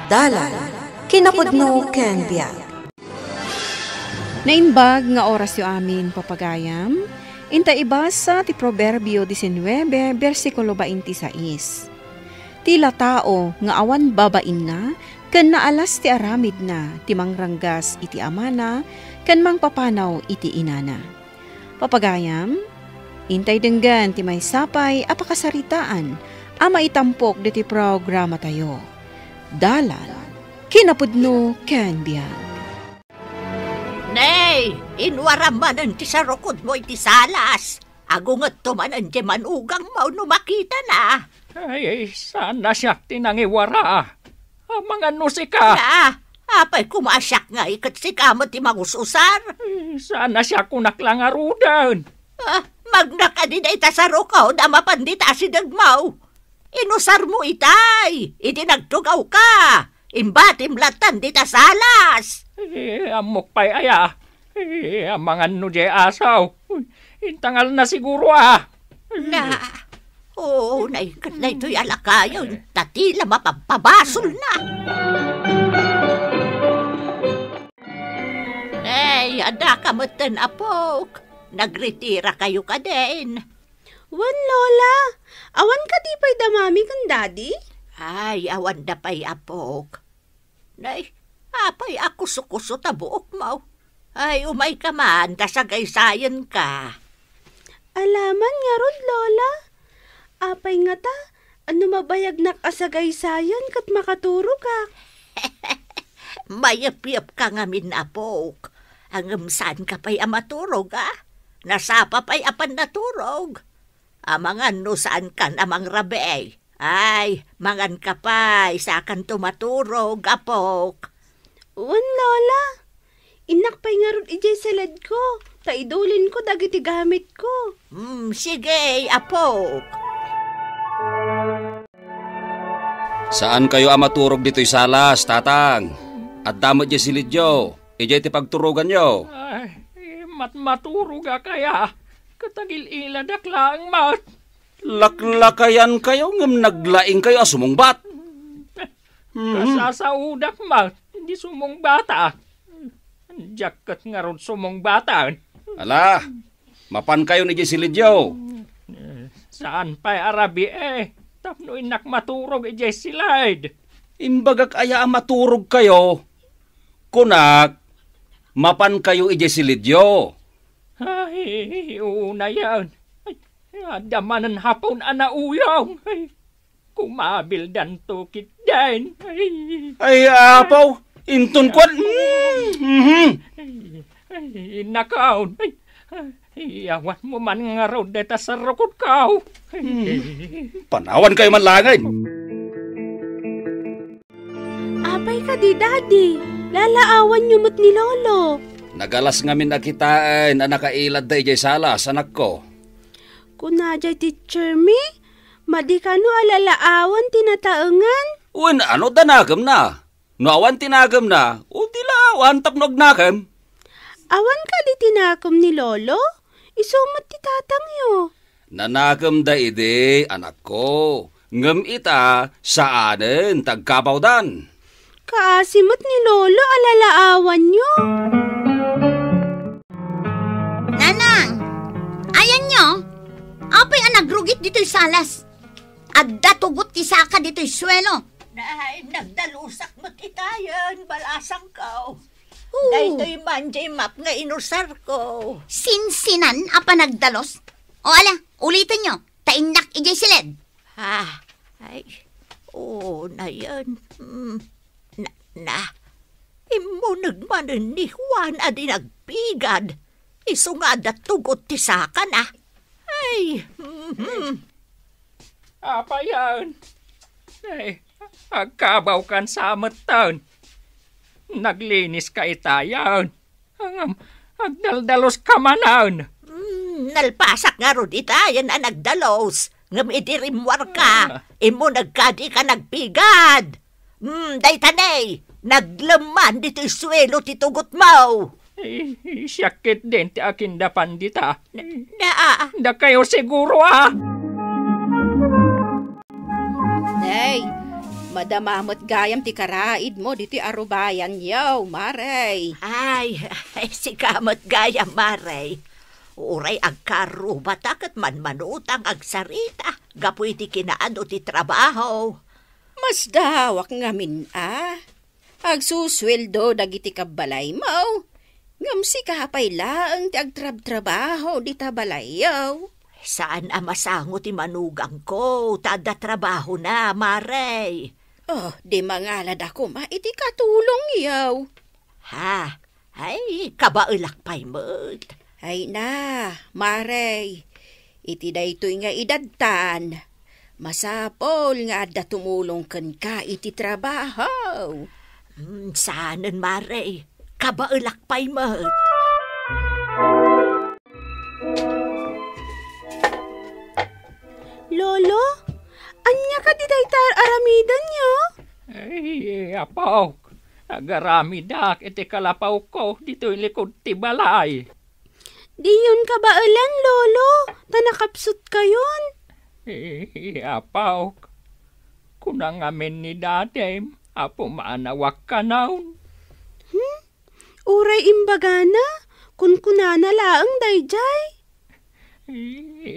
Dalan, kinapudno ken biag. Nainbag nga oras yu amin papagayam, inta ibasa ti Proverbio 19, versikulo 26. Tila tao nga awan babain na, ken naalas ti aramid na, ti mangranggas iti amana, ken mangpapanaw iti inana. Papagayam, intay denggan ti may sapay apakasaritaan, ama itampok diti programa tayo. Dalan, kinapudno ken biag. Nay, inwaramanan ti sarukod mo iti salas. Agungat tumanan ti manugang mo no makita na. Ay, sana siya tinangiwara. Mga nusika. Apay kumasyak nga ikat si kamot ti mangususar. Ay, sana siya kunaklangarudan. Magna ka din ita sarukaw na mapandita si dagmaw. Inusar mo itay. Iti nagtugaw ka. Imbatim latan dita salas. Amok pa'y aya. Mga nuje asaw. Intangal na siguro Naikat na ito'y alakayon. Tatila mapapabasol na. Ada ka matan apok. Nagretira kayo ka din. Wan, Lola. Awan ka di pa'y damami kan daddy? Ay, awan da pa'y apok. Apay ako sukuso tabuok mo. Ay, umay ka man, tasagaysayan ka. Alaman nga rod, Lola. Apay nga ta, ano mabayag na kasagaysayan kat makaturo ka. Mayap-yap ka nga minapok. Ang saan ka pa'y amaturog, Nasapa pa'y apan naturog. Amangan no saan kan amang rabe. Ay, mangan ka pa'y saan tumaturog, apok. Wan, Lola. Inak pa'y nga ron ijay salad ko. Taidulin ko dagiti gamit ko. Sige, apok. Saan kayo amaturog dito'y salas, tatang? At damot di silidyo. Ijay ti pagturugan nyo. Ay, maturog kaya. Katagil iladak lang, mat. Laklakayan kayo, ngam naglaing kayo asumungbat. Kasasaudak, mat. Hindi sumong bata. Jacket nga ron sumong bata. Ala, mapan kayo ni Jesilidyo. Saan pa'y arabi Tapno inak maturog Jesilid. Imbagak aya maturog kayo. Kunak, mapan kayo Jesilidyo. Ay, una yan. Ay, adamanan hapon anauyaw. Ay, kumabildan to kitdain. Ay, apaw. Intun kwan. Nakaon. Iyawan mo man nga raw deta sa rukod kao. Panawan kayo man langay. Apay ka di, Daddy. Lalaawan niyo mo't ni Lolo. Nagalas ngamin nakitaan na nakailad da ijay salas, anak ko. Kunadya teacher mi, madi ka no alalaawan tinataengan. Uwan, ano danagam na? No awan tinagam na, o dila awan tapnog nakam. Awan ka di tinakam ni Lolo? Isumot ti tatang yo. Nanakam da ide, anak ko. Ngam ita, saanen tagkapawdan. Kaasimot ni Lolo alalaawan nyo. Nanang, ayan nyo. Apay nagrugit dito'y salas. Adda tugot ti saka dito'y swelo. Nagdalusak mo titayan, balasang ka. Dahito'y manjay map nga inusar ko. Sinsinan apa nagdalos? O ala, ulitin nyo. Tainak ijay silid. Na yan. Imo nagmanan ni Juan adi nagpigad. Iso nga tugot ti saka na. Apa yan? Agkabaw kan sa amatan. Naglinis ka itayan. Agdaldalos ka manan. Nalpasak nga ron itayan na nagdalos. Ngam idirimwar ka. Imo nagkadi ka nagpigad. Daytanay, naglaman dito'y swelo titugot mo. Siyakit din ti akin da pandita. Da kayo siguro Day, Madamamot gayam ti karaid mo diti arubayan yaw, Maray. Ay, si kamot gayam, Maray. Uray agkarubat kat manmanutang agsarita. Gapoy ti kinaano ti trabaho. Mas dawak ngamin Agsusweldo dagiti kabalay mo. Ngamsi kahapay laang ti agtrab-trabaho di tabalayaw. Saan masango ti manugang ko? Tada trabaho na, Maray. Oh, di mangalad ako iti katulong yaw. Ha? Ay, kabailakpay mo't. Ay na, Maray. Iti daytoy nga idadtan. Masapol nga adda tumulong ken ka iti trabaho. Saanan, Maray. Kabailakpay mo't. Lolo, anya ka di daytar aramidan nyo? Ay, apaw. Agaramidak iti kalapaw ko dito'y likod ti balay. Di yun kabailan, Lolo. Tanakapsut kayon. Apaw. Kunang amin ni dadem, apo maanawak ka naun. Uray imbagana, kun kunana laang dayjay.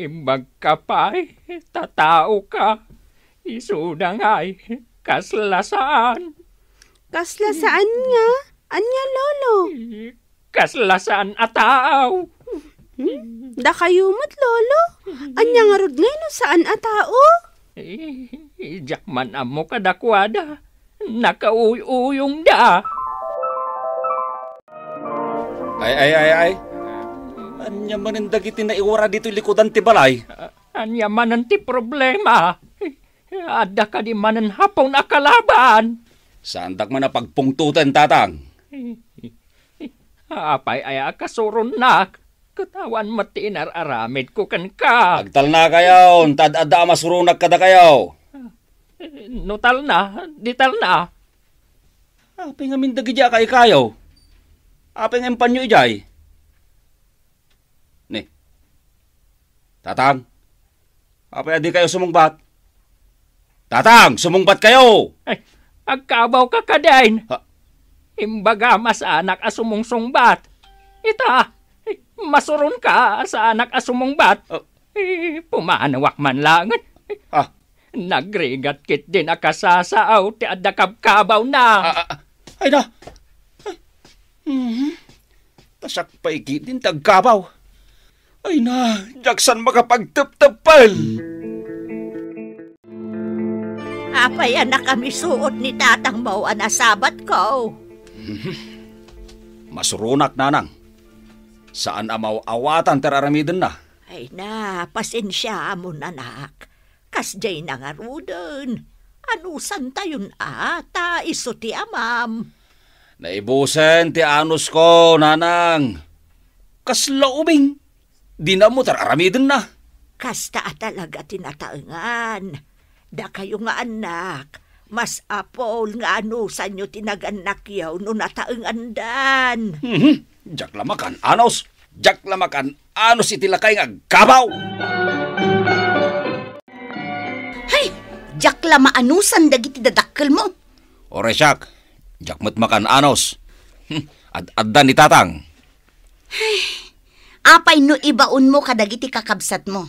Imbag ka pa'y, tatao ka. Isudang ay, kaslasaan. Kaslasaan nga? Anya, Lolo? Kaslasaan ataaw. Da kayo mo't, Lolo. Anya nga rod ngayon saan a tao? Jakman amo kadakwada. Nakauy-uyong da. Ay. Anya manindag iti naiwara dito likodan ti balay. Anya manan ti problema. Ada ka di manan hapong nakalaban. Saan dak man na pagpungtutan, tatang? Apay ay akasuron nak. Katawan mati inararamid ko kan ka. Agtal na kayo, tad-ada masurunak kada kayo. Nutal na, dital na. Apay nga mindagi dya kayo. Apay nga impanyo ijay. Ni, tatang, apay adi kayo sumungbat. Tatang, sumungbat kayo! Ay, agkabaw ka kadain. Ha? Imbaga mas anak asumungsungbat. Ita, masuron ka sa anak asumungbat. Pumanawak man langan. Ah. Nagrigat kit din akasasaaw ti adakabkabaw na. Ay na! Tasak paikit din tagkabaw. Ay na, jaksan makapagtap-tapal. Apay anak kami suot ni tatang mo anasabat ko. Masurunak, nanang. Saan amaw awatan teraramiden na? Ay na, pasensya mo nanak. Kasjay na nga rudon. Anusan tayon ata, iso ti amam. Naibusen ti anus ko, nanang. Kaslaubing. Di na mo teraramiden na. Kasta talaga tinataengan. Da kayo nga anak, mas apol nga anusan nyo tinaganak yaw no nataengan dan. Jak lamakan anos. Jak lamakan anos itilakay nga gabaw. Hay, jak lama anusan dagiti dadakkel mo. Ore siyak, jak makan anos. Ad-adda ni tatang. Apay no ibaon mo kadagiti kakabsat mo.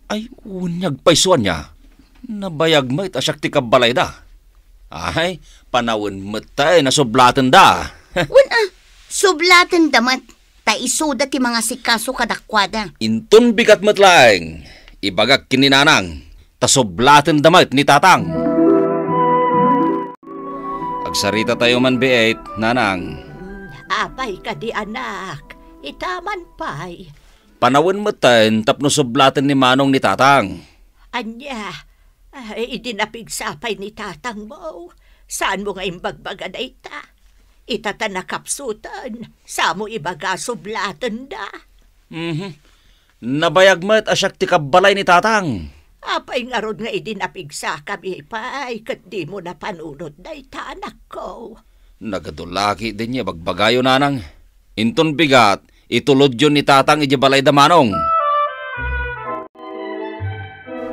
Ay, unyag paisuan niya. Nabayag mo itasyak ti kabalay da. Ay, panawin matay na sublatan da. Sublatan damat. Taisuda ti mga sikaso kadakwada. Intun bigat matlaeng. Ibagak kininanang. Tasublatan damat ni tatang. Agsarita tayo man beet, nanang. Apay ka di anak, itaman pay. Panawin matay tapno sublatan ni manong ni tatang. Anya, ay idinapigsapay ni tatang mo. Saan mo nga imbagbaga na ita? Itatanakapsutan, sa mo ibaga sublatan da. Nabayag mo't asyak ti kabalay ni tatang. Apay nga ron nga idinapigsa kami pay, kat di mo napanunod na ita anak ko. Nagadulaki din niya bagbagayo nanang. Intun bigat, itulod yun ni tatang ijibalay da manong.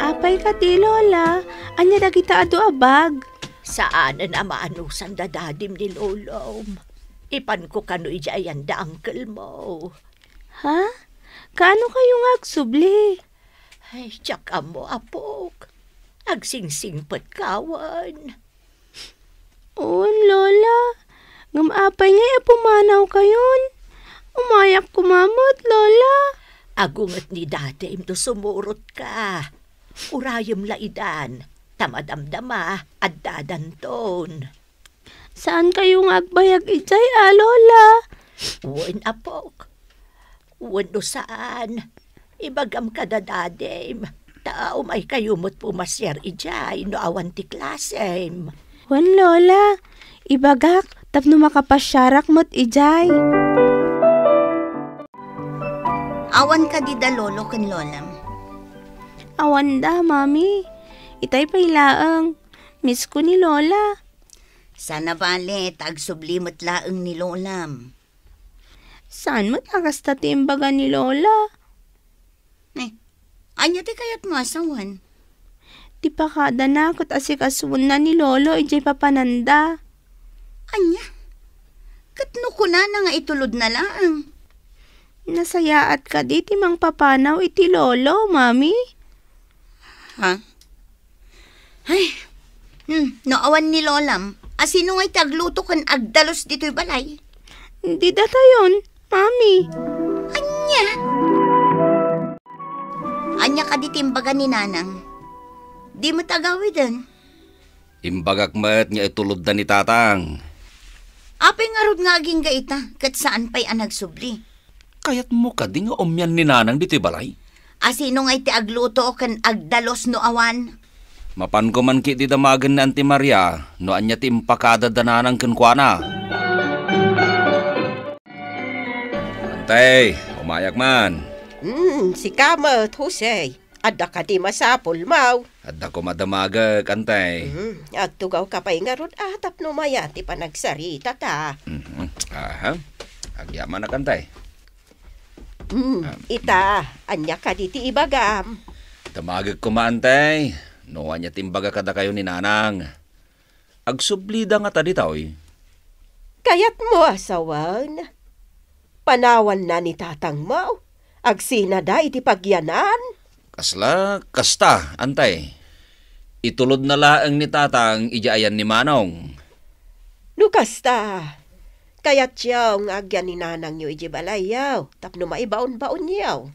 Apay ka di, Lola. Anya dagita adu abag. Saan na maanusan da dadim ni Lolom? Ipan ko kano ijayan da uncle mo. Ha? Kaano kayong agsubli? Ay, tsaka mo, apok. Agsingsingpat kawan. Oo, Lola. Ngamapay nga pumanaw kayon. Umayak kumamot, Lola. Agungat ni dadim do sumurot ka. Urayom laidan. Tamadamdama at dadanton. Saan kayong agbayag ijay, Lola? Uwan, apok. Uwan do saan. Ibagam ka da dadim. Tao may kayumot pumasyar ijay no awan ti klasem. Wan, Lola. Ibagak, tapno makapasyarak mo't ijay. Awan ka di da lolo kan lolam. Awanda, Mami. Itay pailaang. Miss ko ni Lola. Sana bale, tagsublimot laeng ni lolam. Saan mo takasta timbaga ni Lola? Anya ti kayat mo asawan? Di pa kada na kat asikasun na ni Lolo ijay papananda. Anya? Katno ko na nga itulod na lang. Nasayaat ka di timang papanaw iti Lolo, Mami. Ha? Ay, noawan ni lolam. Asino nga'y tagluto kan agdalos dito'y balay? Di data yun, Mami. Anya? Anya ka di timbaga ni nanang. Di mo tagawidan. Imbagak met nga itulod na ni tatang. Apay nga rod nga aging gaita, kat saan pa'y anagsubli. Kayat mo ka di nga umyan ni nanang dito'y balay. Asino nga'y ti agluto kan agdalos no awan? Mapan ko man ki di damagan ni Auntie Maria, no anya ti impakada dananang kenkwana. Antay, umayak man. Si Kamat, Jose. Adda ka di masapol, Mau. Adda ko madamagag, Antay. Agtugaw ka pa'y nga ron atap no mayati pa nagsarita ta. Aha, agyaman na, Antay. Ita, anya ka di ti ibagam. Damagag ko ma, Antay. No anya timbaga kada kayo ni nanang. Agsublida nga tadi taoy. Kayat mo asawan. Panawan na ni tatang Mau. Agsinada iti pagyanan. Kasla, kasta, Antay. Itulod na laang ni tatang ijaayan ni Manong. Nukasta. Kayat siyaw ng agyan ni nanang yu iji balayaw. Tapno maibaon-baon yaw.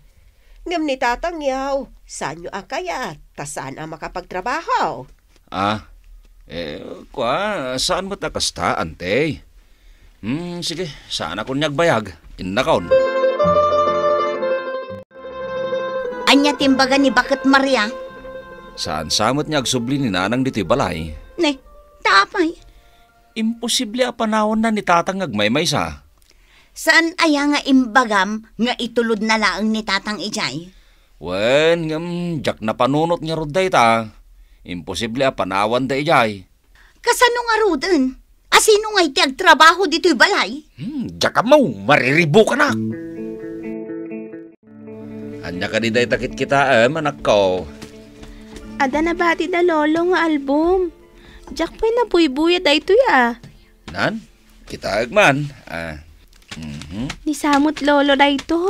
Ngam ni tatang yaw. Saan yu akayat? Tasaan ang makapagtrabaho? Saan mo ta kasta, Antay? Sige, saan ako nyagbayag? Innakaon. Anya timbaga ni Bakit Maria? Saan samot niya agsubli ni nanang dito'y balay? Ne, tapay. Imposible apanawon na ni tatang agmaymay sa. Saan aya nga imbagam nga itulod na laang ni tatang ijay? Wen, jak na panunot niya roday ta. Imposible apanawan da ijay. Kasano nga roden? Asino nga iti agtrabaho dito'y balay? Jak mo, mariribo ka na. Anya ka di day takit kita manak ko. Ada na bati da Lolo nga album. Jack pa'y nabuy-buya da ito ya. Nan, kita agman. Ni samot Lolo da ito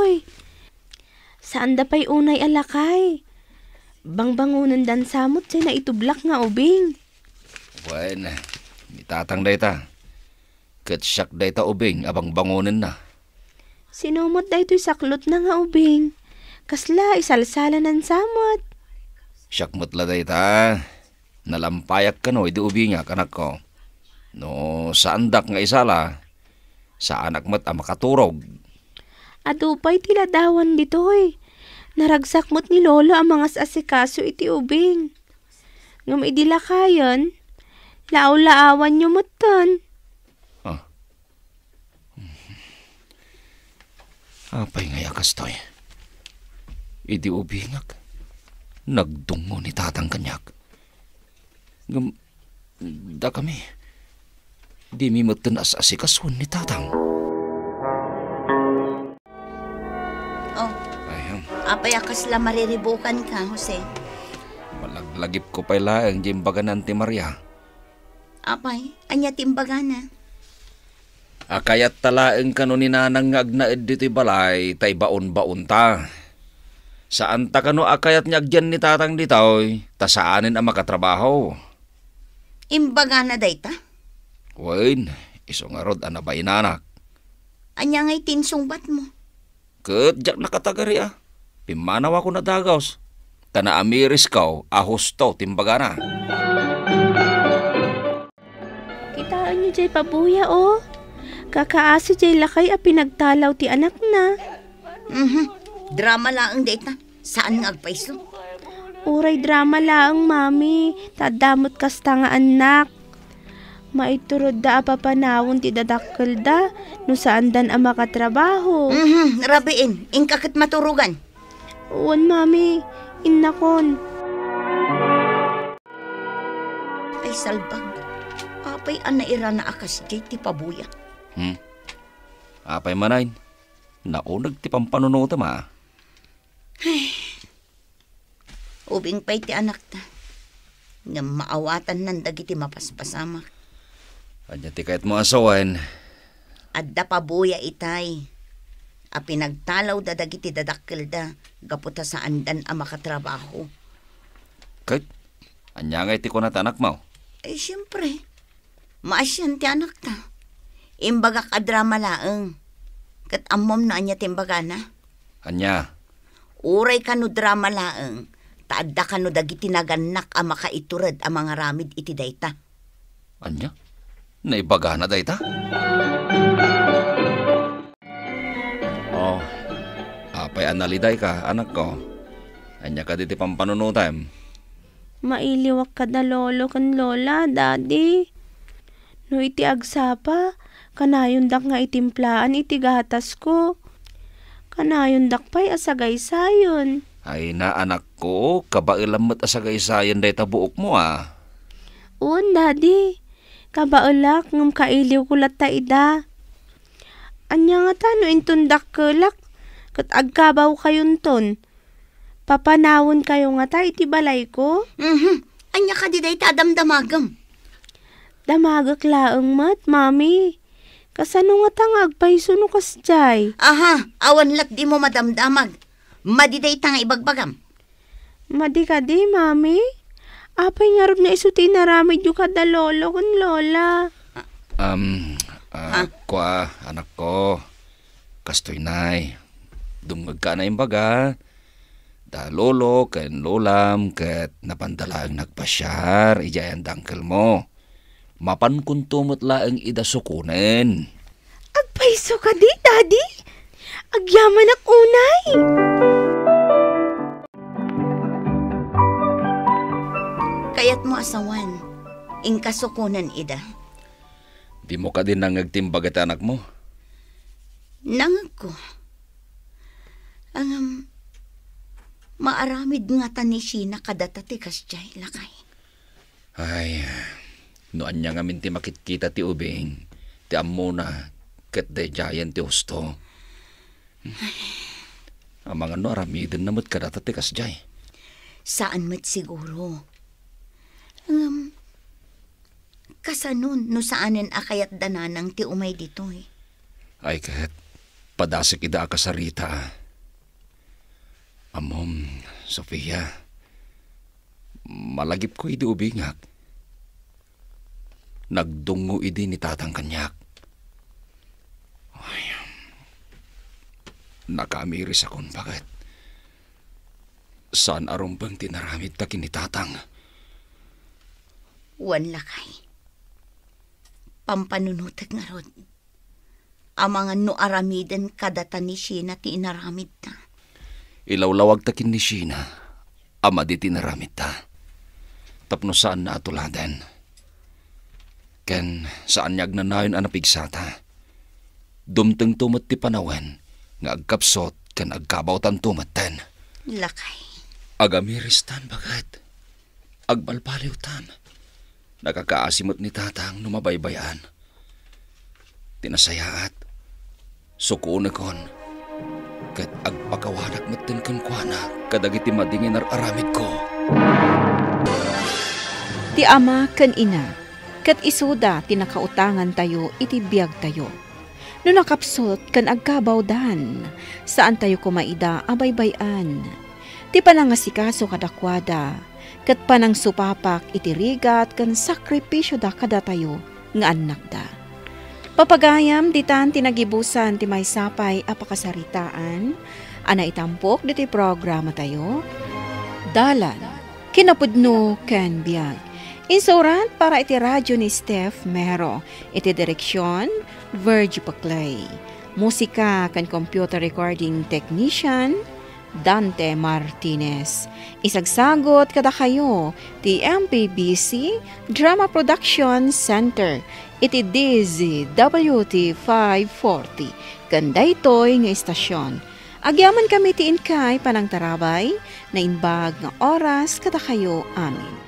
Saan da pa'y unay alakay? Bangbangunan dan samot siya na itublak nga ubing. Wen, itatang day ta. Katsyak day ta ubing abang bangunan na. Sinumot da ito'y saklot na nga ubing. Kasla, isalsala ng samot. Syakmot la day ta. Nalampayak ka no, di ubinga kanak ko. No, sa andak nga isala, sa anak mo't makaturog. Adupay tiladawan dito'y. Naragsakmot ni Lolo ang mga asikaso iti ubing. Ngam idila kayon, lao-laawan nyo moton. Apay nga yakas to'y. Idi ubingak. Nagdungo ni tatang kanyak. Da kami. Di mi matanas asikasun ni tatang. Apay akas la mariribukan ka, Jose. Malaglagip ko pala ang jimbaga ng Auntie Maria. Apay, anya timbaga na. Akayat talaeng kano ni nanang nga agnaed dito'y balay, tay baon-baon ta. Saan ta kano akayat nga agyan ni tatang ditoy, ta saanin ang makatrabaho. Imbaga na day ta. Wain, iso nga rod ana ba inanak. Anya nga'y tinsungbat mo. Ket jak nakatagari Pimanaw ako na dagaws. Tana amiris kaw, ahos to, timbaga na. Kitaan niyo jay pabuya o. Kakaaso jay lakay a pinagtalaw ti anak na. Drama laang data. Saan nga agpaiso? Uray drama laang, mami. Tadamot kasta nga anak. Maiturod da apapanawon ti dadakkel da. No saan dan ang makatrabaho. Rabiin, ingkakit maturugan. Uwan, mami. Innakon. Ay salbag. Apay anaira na akas jay ti pabuya. Apay manayin. Naunag ti pampanunuta ma. Ubing pa'y ti anak ta. Nga maawatan ng dagiti mapaspasamak. Anya ti kahit mo asawan. Adda pabuya itay. A pinagtalaw da dagiti dadakkel da. Gaputa sa andan a makatrabaho. Kahit, anya nga iti ko na tanak mo. Eh, siyempre. Maasyan ti anak ta. Imbaga kadrama laeng. Kat amom na anya timbaga na. Anya? Uray ka no drama laeng. Taadda ka no dagiti naganak a makaiturad a mga ramid iti dayta. Anya? Naibaga na dayta? Oh, apay analiday ka, anak ko. Anya ka diti pampanunutem. Mailiwak ka na lolo kan lola, daddy. No iti agsapa, kanayon dak nga itimplaan iti gatas ko. Kanayon dak pa'y asagay sayon. Ay na anak ko, kabailamat asagay sayon dayta buok mo Un, daddy. Kabaulak ngam kailiw kulat ta ida. Anya nga tano intundak kelak. Kat agkabaw kayon ton. Papanawon kayo nga ta iti balay ko. Anya ka di dayta damdamagam. Damagak laeng mat, mami. Kasano nga tang agpaiso no kasjay. Aha, awan lat di mo madamdamag. Madiday ta nga ibagbagam. Madi ka di, mami. Apay nga rod na isuti naramid yung kada lolo kun lola. Anak ko. Kastoy nay. Dungag ka na yung baga. Da lolo, ken lolam, ket napandalang nagpasyar, ijayan dangkel mo. Mapan kun tumot laeng ida sukunen. Agpaiso ka di, daddy? Agyaman ak unay. Kayat mo asawan, ingkasukunan ida. Di mo ka din nangagtimbag at anak mo? Nangag ko. Ang maaramid nga tanisi na kadatati kasjay lakay. Ay, noan niya nga minti makitkita ti ubing, ti ammo na, ket de jayan ti husto. Ang mga no aramidin na mo't kadatati kasjay. Saan mo't siguro? Kasanon no saanen akayat dananang ti umay ditoy. Ay ket, padasik ida ka sa Rita. Amom, Sofia, malagip ko idi ubingak. Nagdungo idi ni tatang kanyak. Ay, nakamiris akon bakit. Saan arumbang tinaramid ta kini tatang? Wan lakay. Pampanunutag nga rod. Amangan no aramiden kadata ni Sheena ti inaramid ta. Ilawlawag takin ni Sheena, ama di tinaramid ta. Tapno saan na atuladen. Ken saan niya agnanayon anapigsata. Dumteng tumat ti panawen, nga agkapsot ken agkabawtan tumatten. Lakay. Agamiristan bagat. Agbalbaliwtan. Nakakaasimot ni tatang numabaybayan. Tinasayaat. Sukunakon. Kat agpakawanak matin kankwana kadagiti madingin aramid ko. Ti ama ken ina, kat isuda tinakautangan tayo iti biyag tayo. No nakapsot kan agkabawdan, saan tayo kumaida abaybayan. Ti panangasikaso kadakwada, kat panang supapak iti rigat kan sakripisyo da kada tayo nga anak da. Papagayam ditan tinagibusan ti may sapay apakasaritaan, ana itampok diti programa tayo. Dalan, kinapudno ken biag. Insuran para iti radyo ni Steph Mero, iti direksyon, Virgie Paclay. Musika kan computer recording technician, Dante Martinez. Isagsagot kada kayo ti MPBC Drama Production Center, iti DZWT 540. Ganda ito'y nga istasyon. Agyaman kami ti inkay panang tarabay na inbag nga oras kada kayo amin.